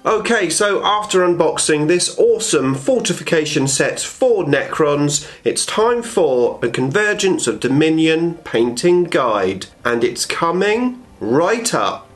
Okay, so after unboxing this awesome fortification set for Necrons, it's time for a Convergence of Dominion painting guide. And it's coming right up.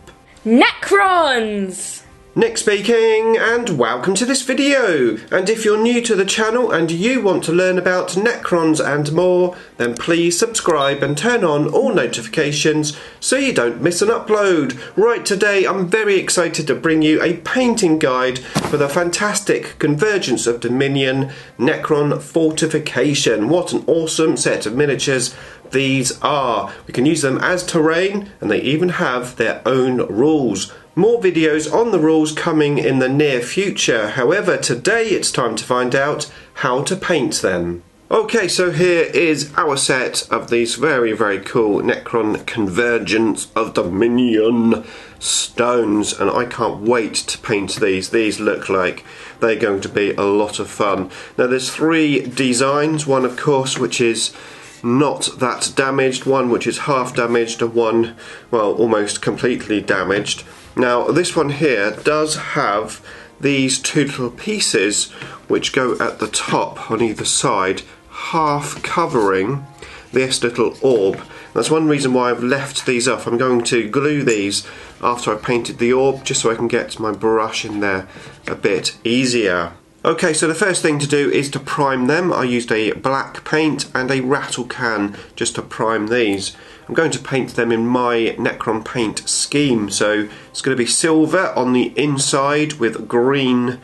Necrons! Nick speaking, and welcome to this video. And if you're new to the channel and you want to learn about Necrons and more, then please subscribe and turn on all notifications so you don't miss an upload. Right, today I'm very excited to bring you a painting guide for the fantastic Convergence of Dominion Necron Fortification. What an awesome set of miniatures these are. We can use them as terrain, and they even have their own rules. More videos on the rules coming in the near future. However, today it's time to find out how to paint them. Okay, so here is our set of these very, very cool Necron Convergence of Dominion stones, and I can't wait to paint these. These look like they're going to be a lot of fun. Now there's three designs, one of course which is not that damaged, one which is half damaged, and one, well, almost completely damaged. Now this one here does have these two little pieces which go at the top on either side, half covering this little orb. That's one reason why I've left these off. I'm going to glue these after I've painted the orb, just so I can get my brush in there a bit easier. Okay, so the first thing to do is to prime them. I used a black paint and a rattle can just to prime these. I'm going to paint them in my Necron paint scheme, so it's going to be silver on the inside with green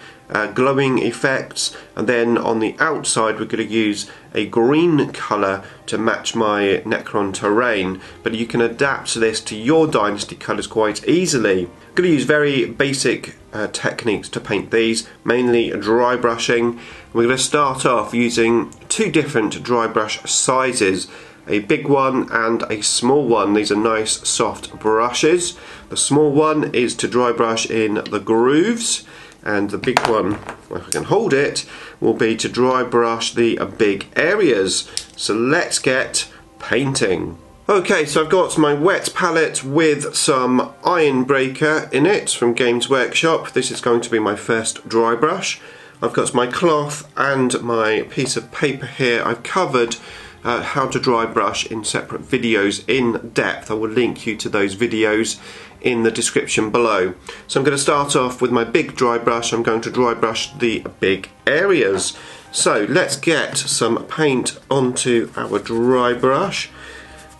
glowing effects, and then on the outside we're going to use a green colour to match my Necron terrain, but you can adapt this to your Dynasty colours quite easily. I'm going to use very basic techniques to paint these, mainly dry brushing. We're going to start off using two different dry brush sizes, a big one and a small one. These are nice soft brushes. The small one is to dry brush in the grooves, and the big one, if I can hold it, will be to dry brush the big areas. So let's get painting. Okay, so I've got my wet palette with some iron breaker in it from Games Workshop. This is going to be my first dry brush. I've got my cloth and my piece of paper here. I've covered how to dry brush in separate videos in depth. I will link you to those videos in the description below. So I'm going to start off with my big dry brush. I'm going to dry brush the big areas. So let's get some paint onto our dry brush.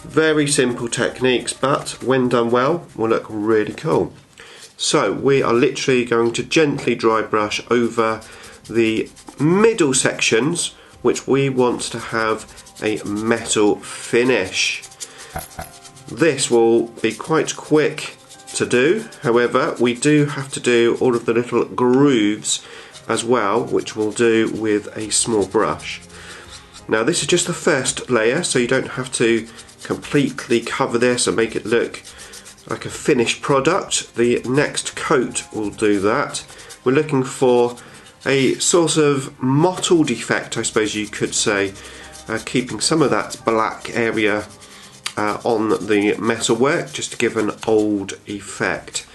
Very simple techniques, but when done well will look really cool. So we are literally going to gently dry brush over the middle sections which we want to have a metal finish. This will be quite quick to do, however we do have to do all of the little grooves as well, which we'll do with a small brush. Now this is just the first layer, so you don't have to completely cover this and make it look like a finished product. The next coat will do that. We're looking for a sort of mottled effect, I suppose you could say, keeping some of that black area on the metalwork just to give an old effect.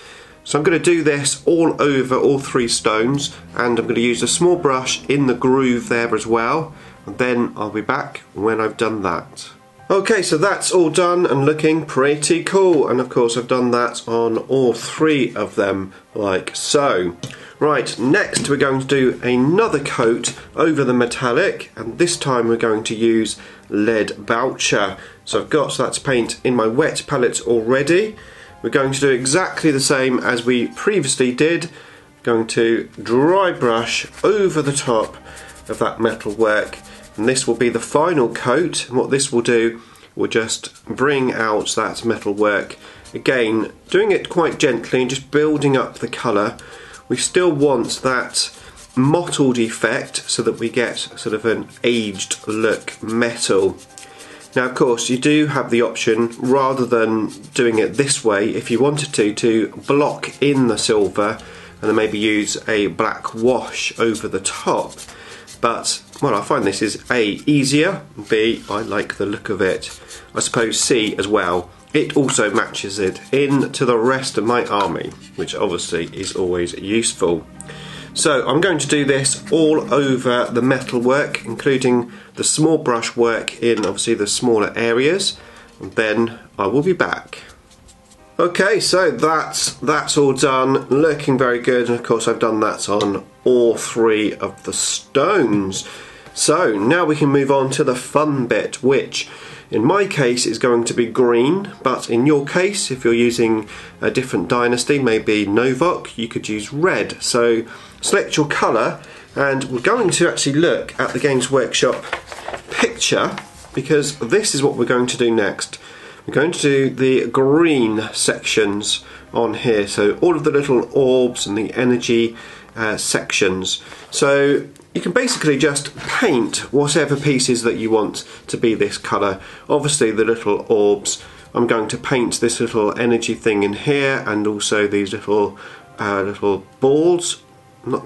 So I'm going to do this all over all three stones, and I'm going to use a small brush in the groove there as well, and then I'll be back when I've done that. Okay, so that's all done and looking pretty cool, and of course I've done that on all three of them like so. Right, next we're going to do another coat over the metallic, and this time we're going to use lead voucher. So I've got that paint in my wet palette already. We're going to do exactly the same as we previously did. Going to dry brush over the top of that metalwork, and this will be the final coat. And what this will do will just bring out that metalwork. Again, doing it quite gently and just building up the colour. We still want that mottled effect so that we get sort of an aged look metal. Now of course you do have the option, rather than doing it this way, if you wanted to block in the silver and then maybe use a black wash over the top. But, well, I find this is A, easier, B, I like the look of it. I suppose C, as well, it also matches it into the rest of my army, which obviously is always useful. So I'm going to do this all over the metal work, including the small brush work in obviously the smaller areas, and then I will be back. Okay, so that's all done, looking very good, and of course I've done that on all 3 of the stones. So now we can move on to the fun bit, which in my case is going to be green, but in your case, if you're using a different dynasty, maybe Novok, you could use red. So select your colour, and we're going to actually look at the Games Workshop picture, because this is what we're going to do next. We're going to do the green sections on here, so all of the little orbs and the energy sections. So you can basically just paint whatever pieces that you want to be this colour. Obviously the little orbs, I'm going to paint this little energy thing in here, and also these little balls.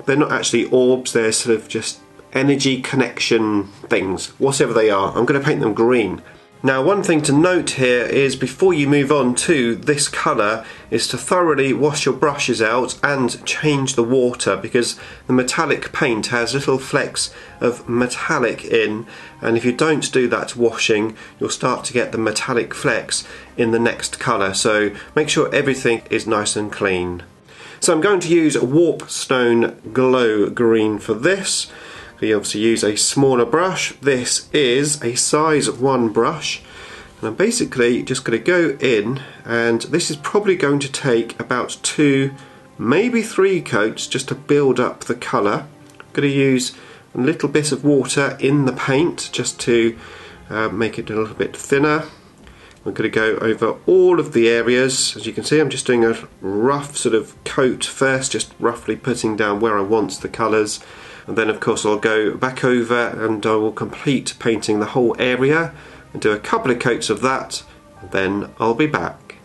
They're not actually orbs, they're sort of just energy connection things. Whatever they are, I'm going to paint them green. Now, one thing to note here is before you move on to this colour is to thoroughly wash your brushes out and change the water, because the metallic paint has little flecks of metallic in, and if you don't do that washing, you'll start to get the metallic flecks in the next colour. So make sure everything is nice and clean. So I'm going to use a warp stone glow green for this. You obviously use a smaller brush. This is a size 1 brush, and I'm basically just going to go in, and this is probably going to take about 2, maybe 3 coats just to build up the colour. I'm going to use a little bit of water in the paint just to make it a little bit thinner. I'm going to go over all of the areas. As you can see, I'm just doing a rough sort of coat first, just roughly putting down where I want the colours. And then of course I'll go back over and I will complete painting the whole area and do a couple of coats of that, and then I'll be back.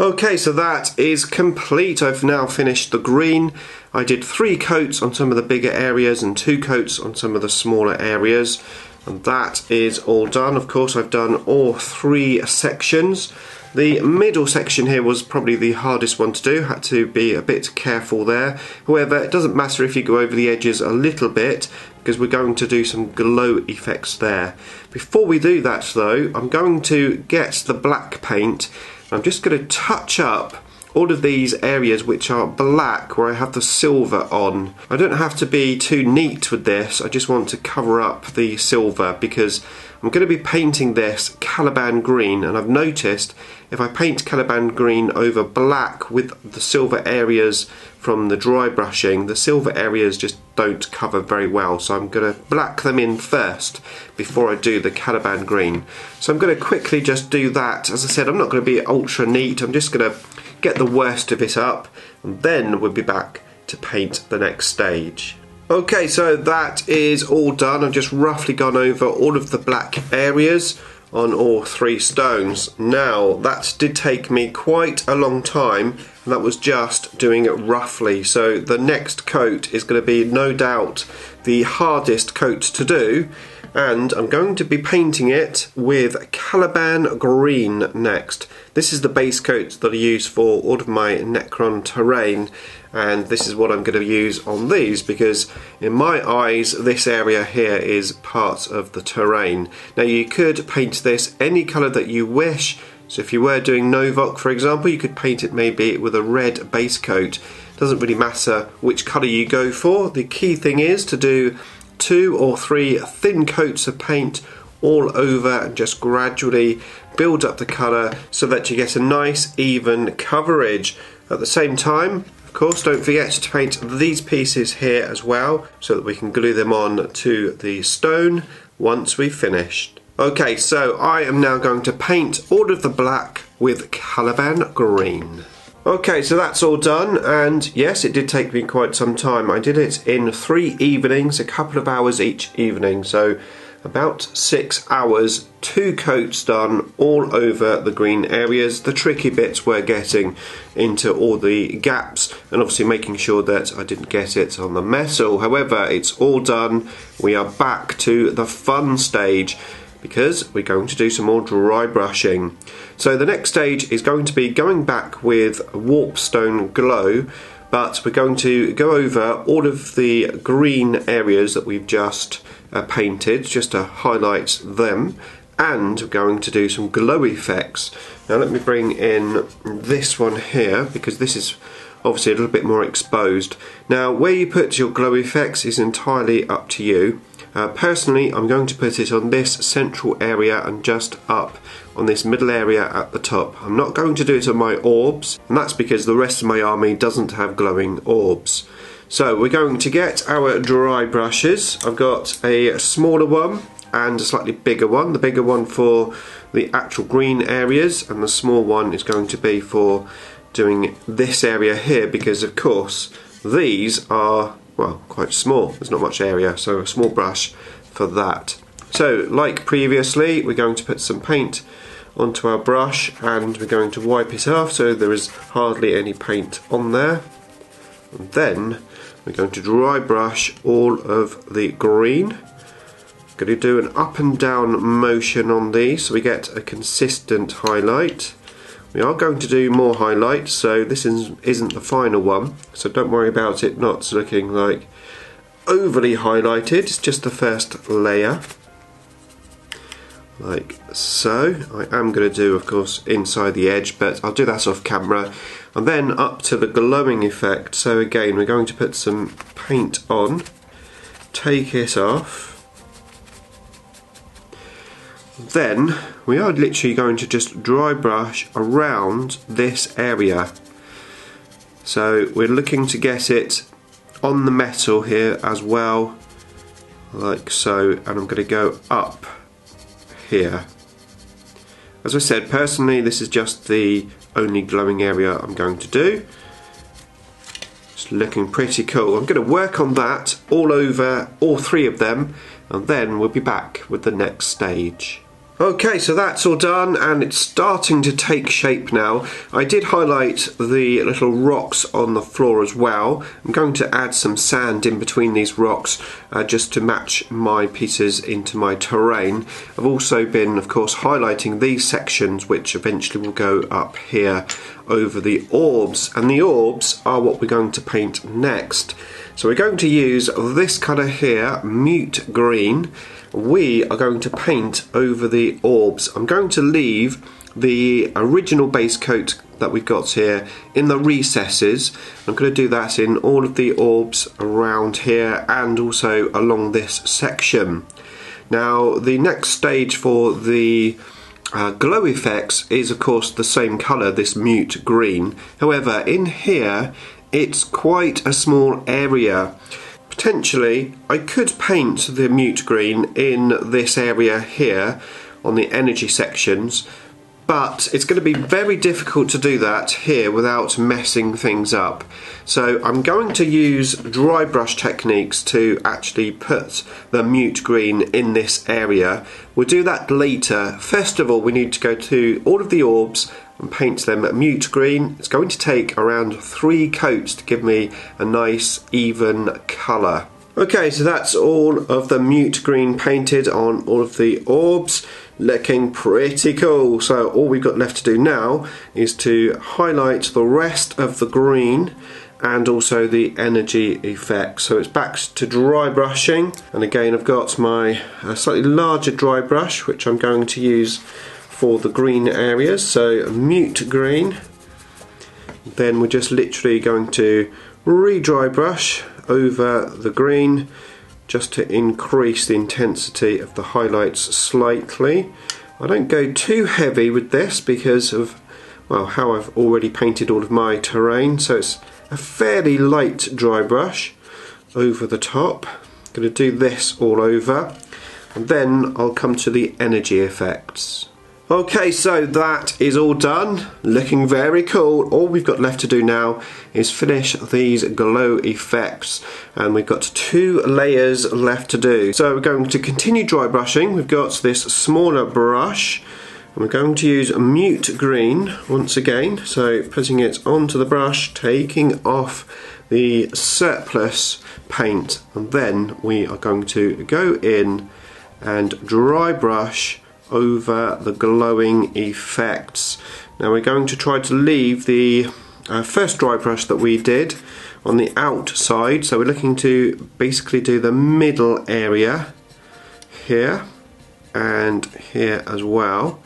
Okay, so that is complete. I've now finished the green. I did 3 coats on some of the bigger areas and 2 coats on some of the smaller areas, and that is all done. Of course I've done all 3 sections. The middle section here was probably the hardest one to do, had to be a bit careful there. However, it doesn't matter if you go over the edges a little bit, because we're going to do some glow effects there. Before we do that though, I'm going to get the black paint. I'm just going to touch up all of these areas which are black where I have the silver on. I don't have to be too neat with this, I just want to cover up the silver because I'm going to be painting this caliban green, and I've noticed if I paint caliban green over black with the silver areas from the dry brushing, the silver areas just don't cover very well, so I'm going to black them in first before I do the caliban green. So I'm going to quickly just do that. As I said, I'm not going to be ultra neat, I'm just going to get the worst of it up, and then we'll be back to paint the next stage. Okay, so that is all done. I've just roughly gone over all of the black areas on all 3 stones. Now, that did take me quite a long time, and that was just doing it roughly. So the next coat is going to be no doubt the hardest coat to do, and I'm going to be painting it with caliban green next. This is the base coat that I use for all of my Necron terrain, and this is what I'm going to use on these, because in my eyes this area here is part of the terrain. Now you could paint this any colour that you wish, so if you were doing Novok for example, you could paint it maybe with a red base coat. Doesn't really matter which colour you go for, the key thing is to do 2 or 3 thin coats of paint all over and just gradually build up the colour so that you get a nice even coverage. At the same time, of course, don't forget to paint these pieces here as well so that we can glue them on to the stone once we've finished. Okay, so I am now going to paint all of the black with caliban green. Okay, so that's all done, and yes, it did take me quite some time. I did it in 3 evenings, a couple of hours each evening, so about 6 hours, 2 coats done all over the green areas. The tricky bits were getting into all the gaps and obviously making sure that I didn't get it on the metal. However, it's all done. We are back to the fun stage. because we're going to do some more dry brushing. So the next stage is going to be going back with Warpstone Glow, but we're going to go over all of the green areas that we've just painted, just to highlight them, and we're going to do some glow effects. Now let me bring in this one here, because this is obviously a little bit more exposed. Now where you put your glow effects is entirely up to you. Personally, I'm going to put it on this central area and just up on this middle area at the top. I'm not going to do it on my orbs, and that's because the rest of my army doesn't have glowing orbs. So we're going to get our dry brushes. I've got a smaller one and a slightly bigger one. The bigger one for the actual green areas, and the small one is going to be for doing this area here, because of course these are, well, quite small. There's not much area, so a small brush for that. So like previously, we're going to put some paint onto our brush and we're going to wipe it off so there is hardly any paint on there. And then we're going to dry brush all of the green. I'm going to do an up and down motion on these so we get a consistent highlight. We are going to do more highlights, so this isn't the final one, so don't worry about it not looking like overly highlighted. It's just the first layer, like so. I am going to do, of course, inside the edge, but I'll do that off camera. And then up to the glowing effect. So again, we're going to put some paint on, take it off. Then we are literally going to just dry brush around this area. So we're looking to get it on the metal here as well, like so, and I'm going to go up here. As I said, personally this is just the only glowing area I'm going to do. It's looking pretty cool. I'm going to work on that all over all three of them, and then we'll be back with the next stage. Okay, so that's all done and it's starting to take shape now. I did highlight the little rocks on the floor as well. I'm going to add some sand in between these rocks just to match my pieces into my terrain. I've also been, of course, highlighting these sections which eventually will go up here over the orbs, and the orbs are what we're going to paint next. So we're going to use this colour here, mute green. We are going to paint over the orbs. I'm going to leave the original base coat that we've got here in the recesses. I'm going to do that in all of the orbs around here and also along this section. Now the next stage for the glow effects is of course the same colour, this mute green. However, in here it's quite a small area. Potentially I could paint the mute green in this area here on the energy sections, but it's going to be very difficult to do that here without messing things up. So I'm going to use dry brush techniques to actually put the mute green in this area. We'll do that later. First of all, we need to go to all of the orbs and paint them mute green. It's going to take around 3 coats to give me a nice even colour. Okay, so that's all of the mute green painted on all of the orbs, looking pretty cool. So all we've got left to do now is to highlight the rest of the green and also the energy effects. So it's back to dry brushing, and again I've got my slightly larger dry brush which I'm going to use for the green areas. So mute green, then we're just literally going to re-dry brush over the green just to increase the intensity of the highlights slightly. I don't go too heavy with this because of, well, how I've already painted all of my terrain, so it's a fairly light dry brush over the top. I'm going to do this all over and then I'll come to the energy effects. Okay, so that is all done, looking very cool. All we've got left to do now is finish these glow effects, and we've got 2 layers left to do. So we're going to continue dry brushing. We've got this smaller brush and we're going to use mute green once again, so putting it onto the brush, taking off the surplus paint, and then we are going to go in and dry brush over the glowing effects. Now we're going to try to leave the first dry brush that we did on the outside, so we're looking to basically do the middle area here and here as well.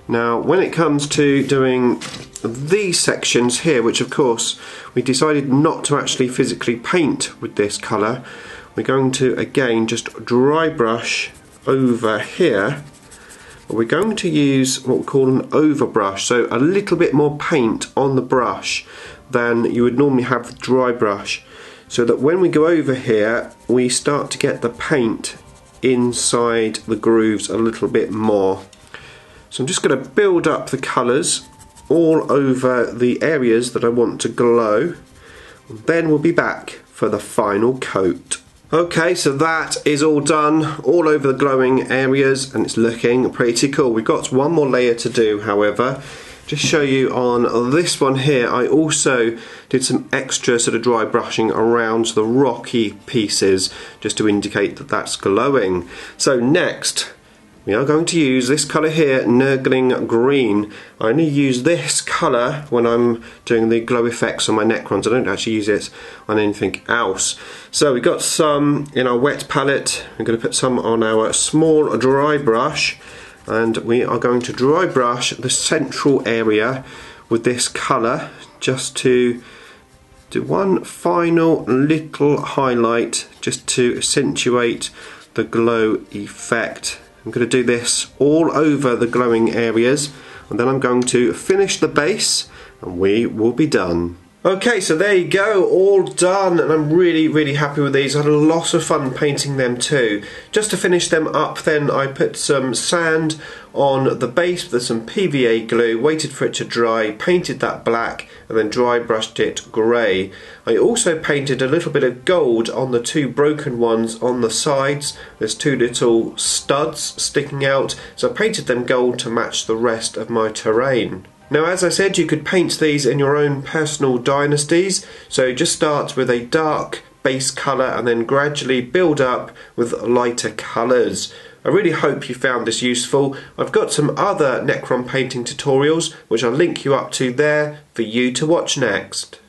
Now when it comes to doing these sections here, which of course we decided not to actually physically paint with this colour, we're going to again just dry brush over here. We're going to use what we call an overbrush, so a little bit more paint on the brush than you would normally have with dry brush, so that when we go over here we start to get the paint inside the grooves a little bit more. So I'm just going to build up the colours all over the areas that I want to glow, and then we'll be back for the final coat. Okay, so that is all done all over the glowing areas and it's looking pretty cool. We've got one more layer to do, however. Just show you on this one here, I also did some extra sort of dry brushing around the rocky pieces just to indicate that that's glowing. So next we are going to use this colour here, Nurgling Green. I only use this colour when I'm doing the glow effects on my Necrons. I don't actually use it on anything else. So we've got some in our wet palette. We're going to put some on our small dry brush, and we are going to dry brush the central area with this colour just to do one final little highlight just to accentuate the glow effect. I'm going to do this all over the glowing areas, and then I'm going to finish the base and we will be done. Okay, so there you go, all done, and I'm really happy with these. I had a lot of fun painting them too. Just to finish them up then, I put some sand on the base with some PVA glue, waited for it to dry, painted that black, and then dry brushed it grey. I also painted a little bit of gold on the two broken ones on the sides. There's two little studs sticking out, so I painted them gold to match the rest of my terrain. Now, as I said, you could paint these in your own personal dynasties, so just start with a dark base colour and then gradually build up with lighter colours. I really hope you found this useful. I've got some other Necron painting tutorials which I'll link you up to there for you to watch next.